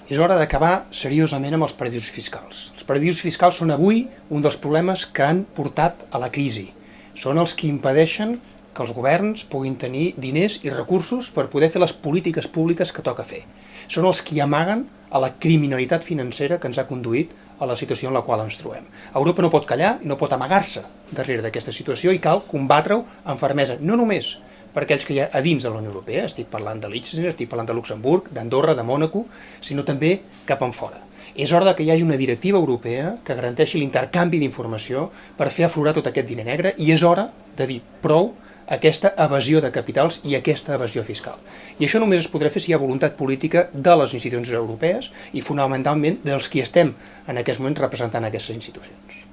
És hora d'acabar seriosament amb els paradisos fiscals. Els paradisos fiscals són avui un dels problemes que han portat a la crisi. Són els que impedeixen que els governs puguin tenir diners i recursos per poder fer les polítiques públiques que toca fer. Són els que amaguen a la criminalitat financera que ens ha conduït a la situació en la qual ens trobem. Europa no pot callar i no pot amagar-se darrere d'aquesta situació i cal combatre-ho amb fermesa, no només per aquells que hi ha a dins de la Unió Europea, estic parlant de Liechtenstein, estic parlant de Luxemburg, d'Andorra, de Mònaco, sinó també cap en fora. És hora que hi hagi una directiva europea que garanteixi l'intercanvi d'informació per fer aflorar tot aquest diner negre i és hora de dir prou aquesta evasió de capitals i aquesta evasió fiscal. I això només es podrà fer si hi ha voluntat política de les institucions europees i fonamentalment dels qui estem en aquests moments representant aquestes institucions.